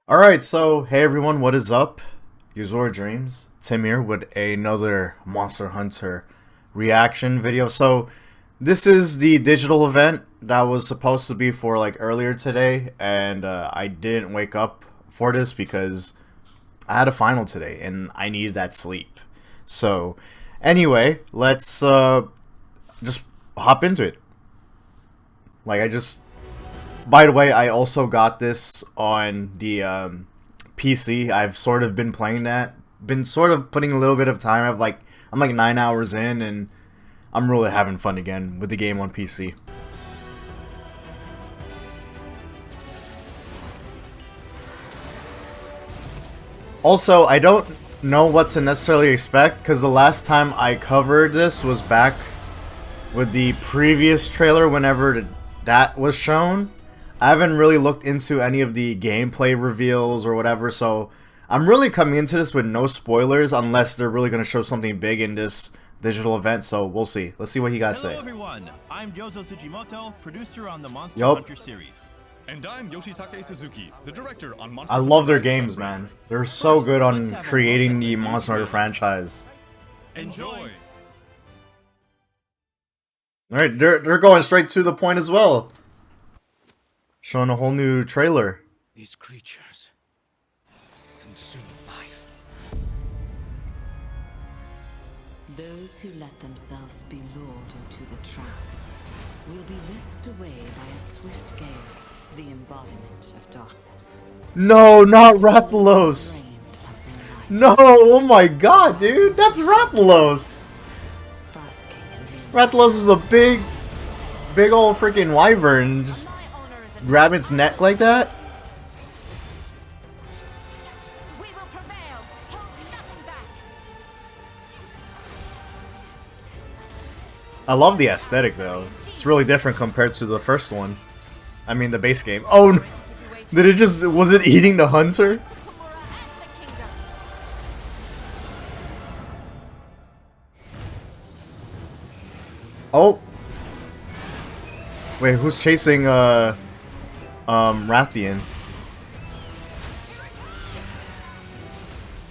Alright, so hey everyone, what is up? Uzor Dreams, Tim here with another Monster Hunter reaction video. So this is the digital event that was supposed to be for like earlier today, and I didn't wake up for this because I had a final today and I needed that sleep. So anyway, let's just hop into it. Like I just By the way, I also got this on the PC. I've sort of been playing that. Been sort of putting a little bit of time. I'm like 9 hours in, and I'm really having fun again with the game on PC. Also, I don't know what to necessarily expect because the last time I covered this was back with the previous trailer whenever that was shown. I haven't really looked into any of the gameplay reveals or whatever, so I'm really coming into this with no spoilers unless they're really going to show something big in this digital event, so we'll see. Let's see what he got to say. Hello everyone, I'm Yozo Tsujimoto, producer on the Monster Yup. Hunter series. And I'm Yoshitake Suzuki, the director on Monster I Hunter love their Rise games, Sunbreak. man. They're so First, good let's on have a creating look the at the Monster Hunter gameplay. franchise. Enjoy! Alright, they're going straight to the point as well. Showing a whole new trailer. These creatures consume life. Those who let themselves be lured into the trap will be whisked away by a swift gale, the embodiment of darkness. No, not Rathalos. Drained of their life, No, oh my god, dude. That's Rathalos. basking in the Rathalos is a big old freaking wyvern. Just grab its neck like that. We will prevail. Hold nothing back. I love the aesthetic though. It's really different compared to the first one. I mean the base game. Oh, no. Was it eating the hunter? To Komura and the kingdom. Oh. Wait, who's chasing Rathian?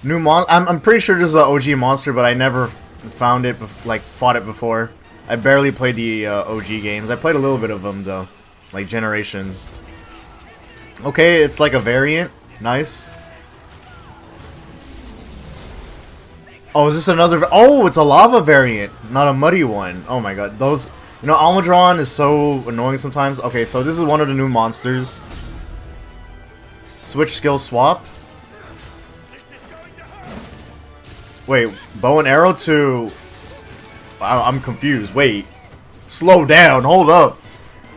I'm pretty sure this is an OG monster, but I never found it fought it before. I barely played the OG games. I played a little bit of them though, like Generations. Okay, it's like a variant. Nice. Oh, is this another? Oh, it's a lava variant, not a muddy one. Oh my god, those. You know, Almudron is so annoying sometimes. Okay, so this is one of the new monsters. Switch skill swap. Wait, bow and arrow to... I'm confused. Wait. Slow down. Hold up.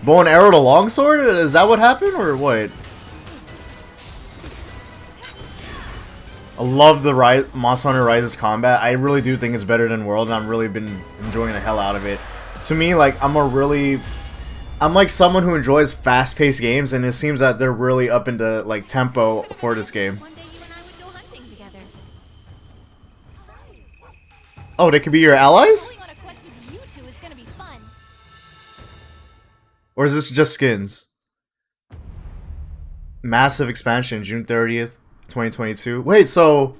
Bow and arrow to longsword? Is that what happened or what? I love the Monster Hunter Rise's combat. I really do think it's better than World, and I've really been enjoying the hell out of it. To me, like, I'm like someone who enjoys fast-paced games, and it seems that they're really up into like tempo for this game. One day you and I would go hunting together. Oh, they could be your allies? Going on a quest with you two is gonna be fun. Or is this just skins? Massive expansion, June 30th, 2022. Wait, so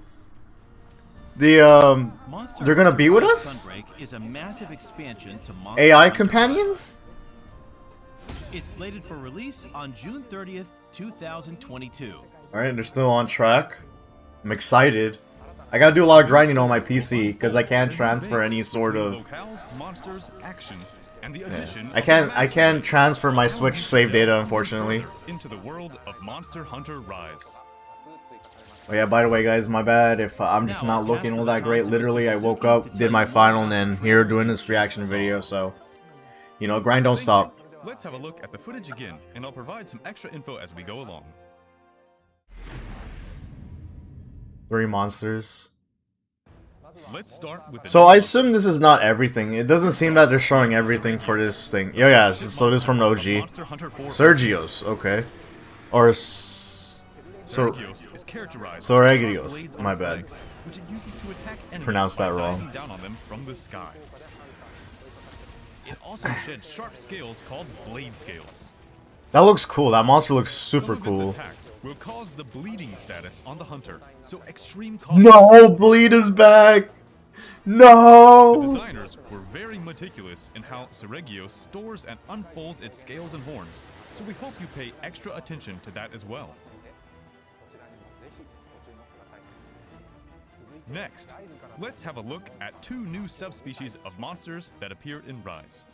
the Monster they're gonna Hunter be with Rise us? Sunbreak is a massive expansion to Monster AI Hunter companions? Rise. It's slated for release on June 30th, 2022. Alright, they're still on track. I'm excited. I gotta do a lot of grinding on my PC because I can't transfer any sort of. Locales, monsters, actions, and the addition I can't transfer my Switch save data, unfortunately. into the world of Monster Hunter Rise. Oh yeah, by the way guys, my bad if I'm just not looking all that great. Literally, I woke up, did my final, and then here doing this reaction video, so you know, grind don't stop. Let's have a look at the footage again, and I'll provide some extra info as we go along. 3 monsters. Let's start with the So I assume this is not everything. It doesn't seem that they're showing everything for this thing. Yeah, so this is from the OG. Monster Hunter 4. Sergios, okay. Or Sergios is characterized Soregios, by blades on my its bad. legs, which it uses to attack enemies Pronounced by that wrong. diving down on them from the sky. It also sheds sharp scales called blade scales. That looks cool. That monster looks super Some of cool. its attacks will cause the bleeding status on the hunter, so extreme caution. No, bleed is back. The No. designers were very meticulous in how Seregio stores and unfolds its scales and horns, so we hope you pay extra attention to that as well. Next, let's have a look at 2 new subspecies of monsters that appeared in Rise.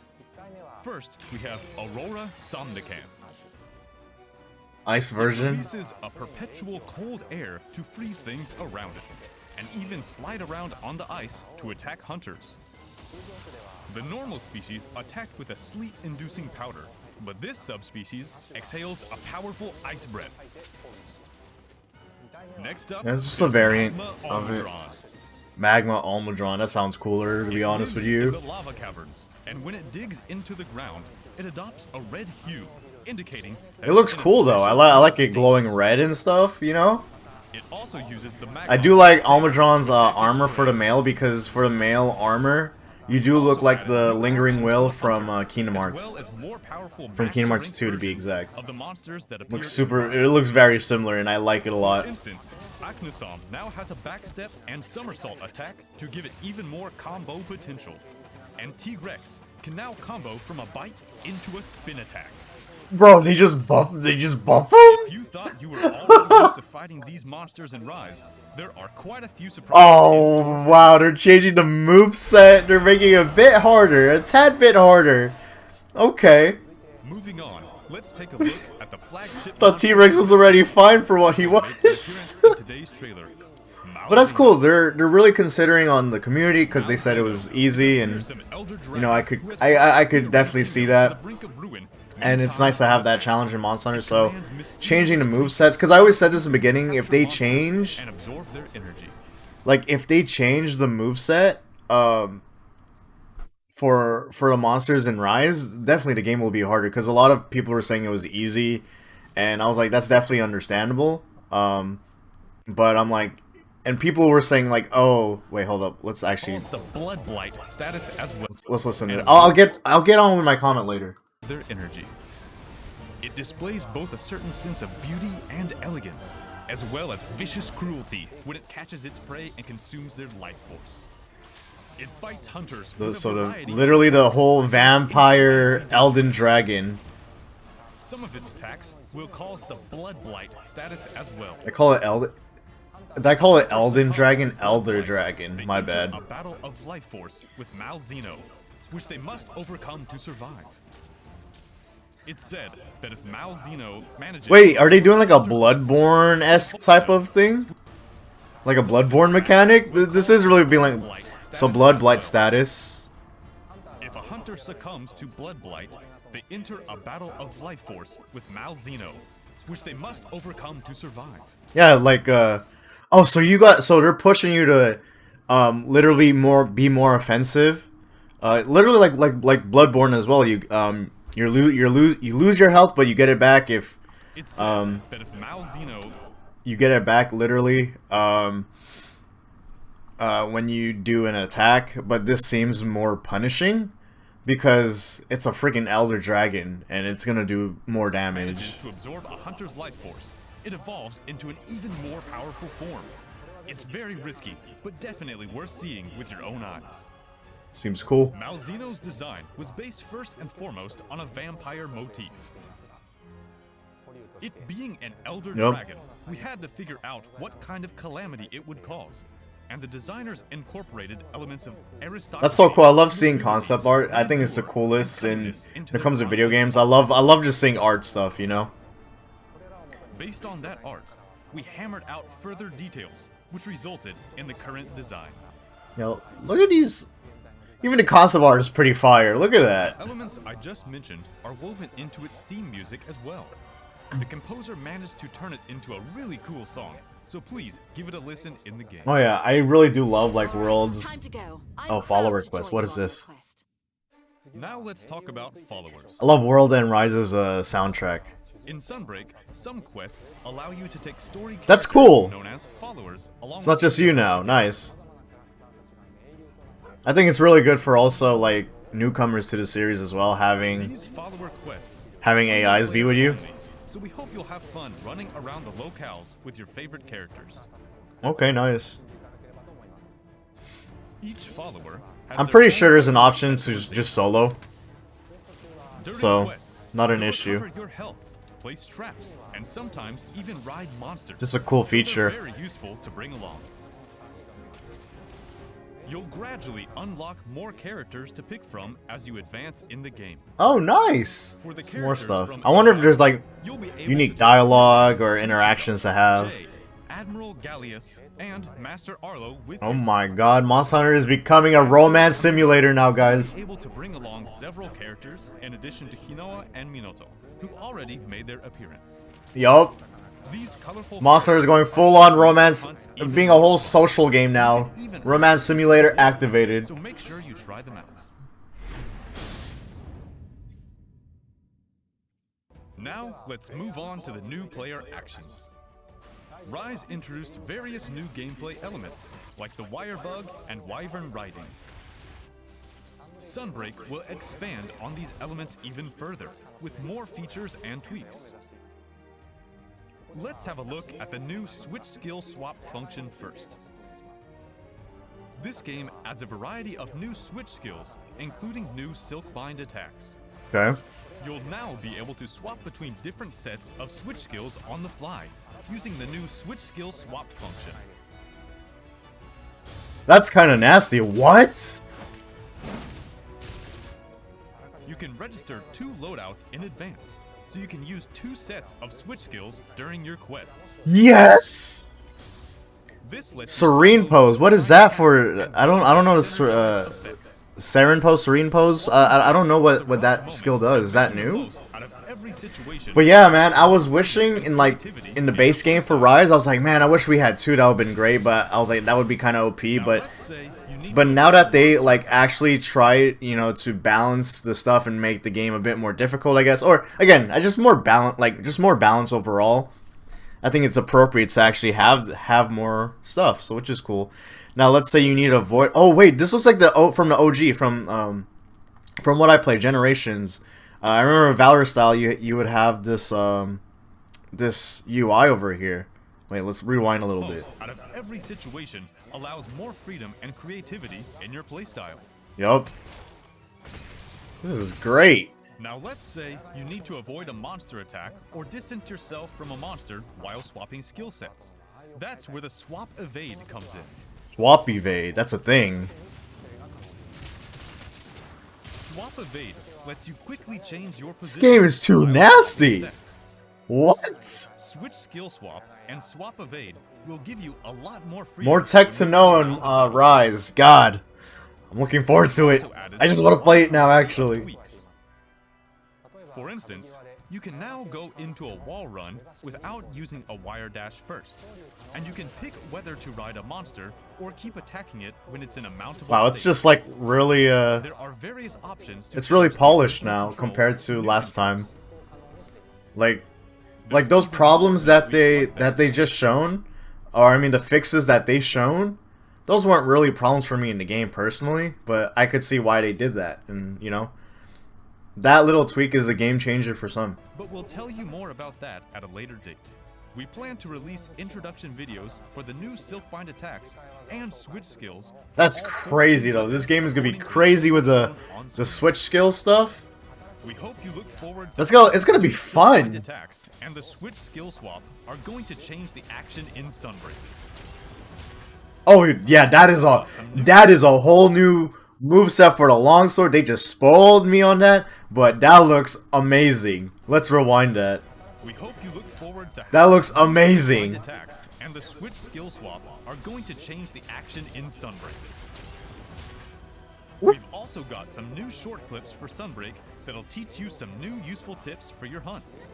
First, we have Aurora Somnicanth. Ice It version. releases a perpetual cold air to freeze things around it, and even slide around on the ice to attack hunters. The normal species attacked with a sleet-inducing powder, but this subspecies exhales a powerful ice breath. Next up, Yeah, it's just a is variant Magma of it. Almudron. Magma Almudron. That sounds cooler, to be It honest with lives in you. the lava caverns, and when it digs into the ground, it adopts a red hue, indicating that It looks it's in a cool though. I special like it state. glowing red and stuff. You know. It also uses the magma I do like to Almudron's attack its armor for the prey. male, because for the male armor, you do look like the lingering will from Kingdom Hearts. As well as more powerful From Kingdom Hearts master 2 to be rank exact. versions of the monsters that appear Looks in super. Rise. It looks very similar, and I like it a For lot. instance, Aknosom now has a backstep and somersault attack to give it even more combo potential. And T-Rex can now combo from a bite into a spin attack. Bro, they just buff. They just buff If him. you thought you were already used to fighting these monsters in Rise, there are quite a few surprises. in store Oh wow, they're changing the moveset. They're making it a bit harder, a tad bit harder. Okay. Moving on, let's take a look at the flagship. Thought T-Rex was already fine for what he was. in today's trailer. But that's cool. They're really considering on the community, because they said it was easy, and you know, I could definitely see that. And it's nice to have that challenge in Monster Hunter. So changing the movesets, because I always said this in the beginning, if they change, and absorb their energy. like if they change the moveset for the monsters in Rise, definitely the game will be harder, because a lot of people were saying it was easy, and I was like, that's definitely understandable. But I'm like, and people were saying like, oh wait, hold up, let's actually Calls the blood blight status as well. let's listen to it. I'll get on with my comment later. Their energy. It displays both a certain sense of beauty and elegance, as well as vicious cruelty when it catches its prey and consumes their life force. It fights hunters with a So variety of literally the attacks, whole such as vampire infinite Elden damage. Dragon. Some of its attacks will cause the blood blight status as well. I call it Elden. Did I call it Elden Succumbs Dragon? to blood Elder blight. Dragon. They My enter bad. A battle of life force with Malzeno, which they must overcome to survive. It's said that if Malzeno manages. Wait, are they doing like a Bloodborne-esque type of thing? Like a Bloodborne mechanic? This is really being like. So blood blight status. If a hunter succumbs to blood blight, they enter a battle of life force with Malzeno, which they must overcome to survive. Yeah, like oh, so they're pushing you to literally be more offensive. Literally like Bloodborne as well. You lose your health, but you get it back if It's said that if Malzeno you get it back literally when you do an attack. But this seems more punishing because it's a freaking Elder Dragon and it's gonna do more manages damage. to absorb a hunter's life force, it evolves into an even more powerful form. It's very risky, but definitely worth seeing with your own eyes. Seems cool. Malzeno's design was based first and foremost on a vampire motif. It being an elder Yep. dragon, we had to figure out what kind of calamity it would cause. And the designers incorporated elements of aristocracy. That's so cool. I love seeing concept art. I think it's the coolest when it comes to video games. I love just seeing art stuff, you know? Based on that art, we hammered out further details, which resulted in the current design. Yo, look at these. Even the concept art is pretty fire. Look at that. Elements I just mentioned are woven into its theme music as well. The composer managed to turn it into a really cool song, so please give it a listen in the game. Oh yeah, I really do love like All right, worlds. time to go. I'm Oh, proud follow to request. join What you is on this? your quest. Now let's talk about followers. I love World End Rise's soundtrack. In Sunbreak, some quests allow you to take story That's characters cool. known as followers along It's not with just you now. Nice. I think it's really good for also like newcomers to the series as well, having these follower quests having AIs be with you. So we hope you'll have fun running around the locales with your favorite characters. Okay, nice. Each follower has I'm their pretty own sure there's an personal option to station. just solo. During so, quests, not an you'll issue. recover your health, place traps, and sometimes even ride monsters. Just a cool So they're feature. very useful to bring along. You'll gradually unlock more characters to pick from as you advance in the game. Oh, nice. For the Some more characters stuff. from I wonder if each there's like you'll be able unique to dialogue or interactions to have. Jay, Admiral Gallius, and Master Arlo with Oh you. my god, Monster Hunter is becoming a romance simulator now, guys. Able to bring along several characters in addition to Hinoa and Minoto, who already made their appearance. Yup. These colorful Monster is going full on romance, being a whole social game now. Romance simulator activated. So make sure you try them out. Now, let's move on to the new player actions. Rise introduced various new gameplay elements, like the wire bug and wyvern riding. Sunbreak will expand on these elements even further, with more features and tweaks. Let's have a look at the new switch skill swap function first. This game adds a variety of new switch skills, including new Silkbind attacks. Okay. You'll now be able to swap between different sets of switch skills on the fly, using the new switch skill swap function. That's kind of nasty. What? You can register 2 loadouts in advance, so you can use 2 sets of switch skills during your quests. Yes. This lets Serene you pose. What is that for? and I don't know this. effects. Seren pose, serene pose. I don't know what that skill does. Is that new? Out of every situation, But yeah, man, I was wishing in in the base game for Rise, I was like, man, I wish we had 2. That would have been great. But I was like, that would be kind of OP. Now, But let's say you need But to now that they avoid like actually try, to balance the stuff and make the game a bit more difficult, I guess, or again, just more balance overall. I think it's appropriate to actually have more stuff, so which is cool. Now let's say you need to avoid. Oh wait, this looks like from the OG from what I play Generations. I remember Valor style. You would have this this UI over here. Wait, let's rewind a little bit. out of every situation allows more freedom and creativity in your playstyle. Yup. This is great. Now let's say you need to avoid a monster attack or distance yourself from a monster while swapping skill sets. That's where the swap evade comes in. Swap evade. That's a thing. Swap evade lets you quickly change your This position. game is too while nasty. swapping sets. What? Switch skill swap and swap evade will give you a lot more freedom. More tech to know in Rise. God, I'm looking forward to it. I just want to play it now, actually. Tweaks. For instance, you can now go into a wall run without using a wire dash first, and you can pick whether to ride a monster or keep attacking it when it's in a mountable Wow, it's state. just like really There are various options to it's really change the polished control now controls compared to new last time. controls. Like those problems that they just shown, or I mean the fixes that they shown, those weren't really problems for me in the game personally, but I could see why they did that, and that little tweak is a game changer for some. But we'll tell you more about that at a later date. We plan to release introduction videos for the new Silkbind attacks and switch skills. That's crazy though. This game is gonna be crazy with the switch skill stuff. We hope you look forward to Let's go. It's gonna be Silkbind fun. attacks and the switch skill swap are going to change the action in Sunbreak. Oh yeah, that is a whole new moveset for the longsword. They just spoiled me on that, but that looks amazing. Let's rewind that. We hope you look forward to That looks how the amazing. Silkbind attacks and the switch skill swap are going to change the action in Sunbreak. We've also got some new short clips for Sunbreak that'll teach you some new useful tips for your hunts.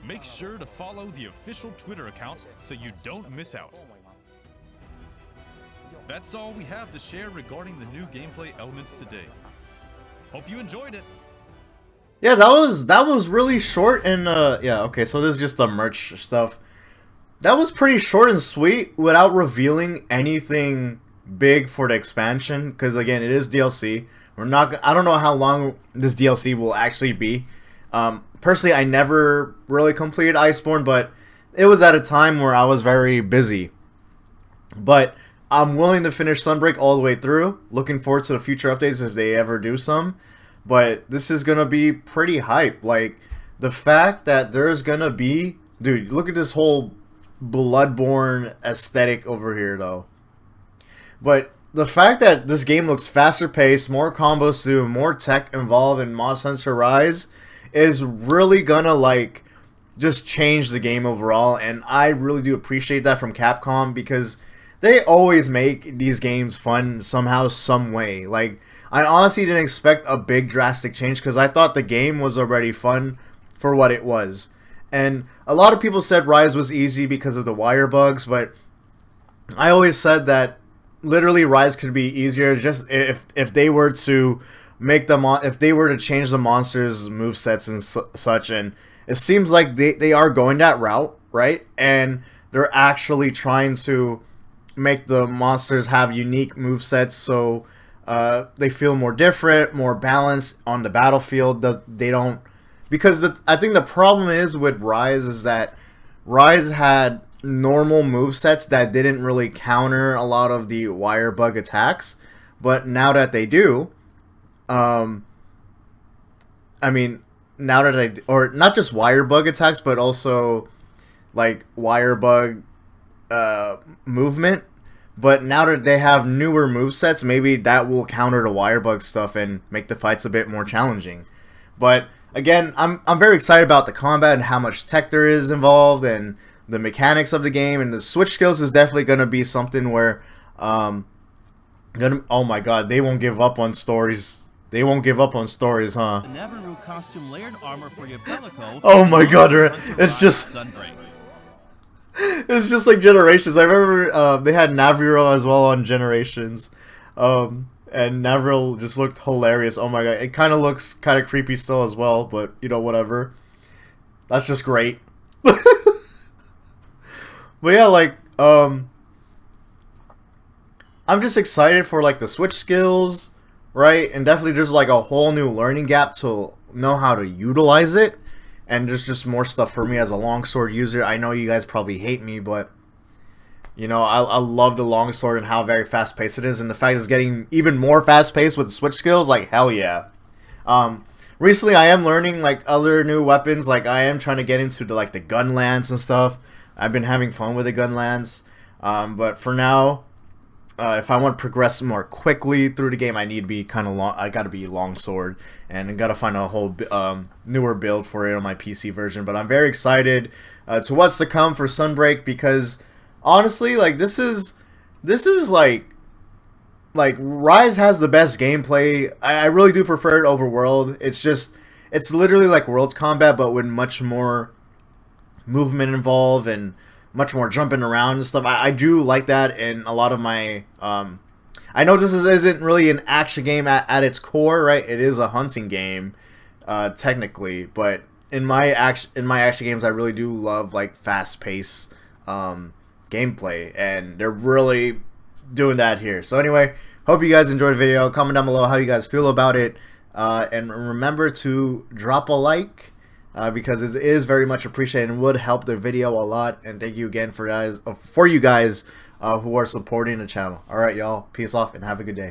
Make sure to follow the official Twitter account so you don't miss out. That's all we have to share regarding the new gameplay elements today. Hope you enjoyed it. Yeah, that was really short and yeah, okay, so this is just the merch stuff. That was pretty short and sweet without revealing anything big for the expansion, because again, it is DLC. I don't know how long this DLC will actually be. Personally, I never really completed Iceborne, but it was at a time where I was very busy. But I'm willing to finish Sunbreak all the way through. Looking forward to the future updates if they ever do some. But this is gonna be pretty hype. Like, the fact that there's gonna be, dude, look at this whole Bloodborne aesthetic over here, though. But the fact that this game looks faster paced, more combos to do, more tech involved in Monster Hunter Rise is really gonna, like, just change the game overall. And I really do appreciate that from Capcom, because they always make these games fun somehow, some way. Like, I honestly didn't expect a big drastic change, because I thought the game was already fun for what it was. And a lot of people said Rise was easy because of the wire bugs, but I always said that literally Rise could be easier just if they were to make if they were to change the monsters' movesets and such. And it seems like they are going that route, right? And they're actually trying to make the monsters have unique movesets, so they feel more different, more balanced on the battlefield. They don't, because I think the problem is with Rise is that Rise had normal movesets that didn't really counter a lot of the wire bug attacks, but now that they do, I mean, now that they, or not just wire bug attacks, but also like wire bug movement. But now that they have newer movesets, maybe that will counter the wire bug stuff and make the fights a bit more challenging. But again, I'm very excited about the combat and how much tech there is involved and the mechanics of the game. And the switch skills is definitely going to be something where, oh my god, they won't give up on stories. They won't give up on stories, huh? The Navarro costume layered armor for your bellico. Oh my god, it's just... Sunbreak. It's just like Generations. I remember they had Navril as well on Generations. And Navril just looked hilarious. Oh my god. It kind of looks kind of creepy still as well, but you know, whatever. That's just great. But yeah, like, I'm just excited for like the switch skills, right? And definitely there's like a whole new learning gap to know how to utilize it. And there's just more stuff for me as a longsword user. I know you guys probably hate me, but you know, I love the longsword and how very fast paced it is, and the fact it's getting even more fast paced with the switch skills, like hell yeah. Recently I am learning like other new weapons, like I am trying to get into the like the gun lance and stuff. I've been having fun with the gun lance, but for now, if I want to progress more quickly through the game, I need to be kind of long. I got to be longsword, and I got to find a whole newer build for it on my PC version. But I'm very excited to what's to come for Sunbreak, because honestly, like this is like Rise has the best gameplay. I really do prefer it over World. It's literally like World combat, but with much more movement involved and much more jumping around and stuff. I do like that in a lot of my... I know this isn't really an action game at its core, right? It is a hunting game, technically. But in my action games, I really do love like fast-paced gameplay. And they're really doing that here. So anyway, hope you guys enjoyed the video. Comment down below how you guys feel about it. And remember to drop a like. Because it is very much appreciated and would help the video a lot. And thank you again for you guys who are supporting the channel. Alright, y'all. Peace off and have a good day.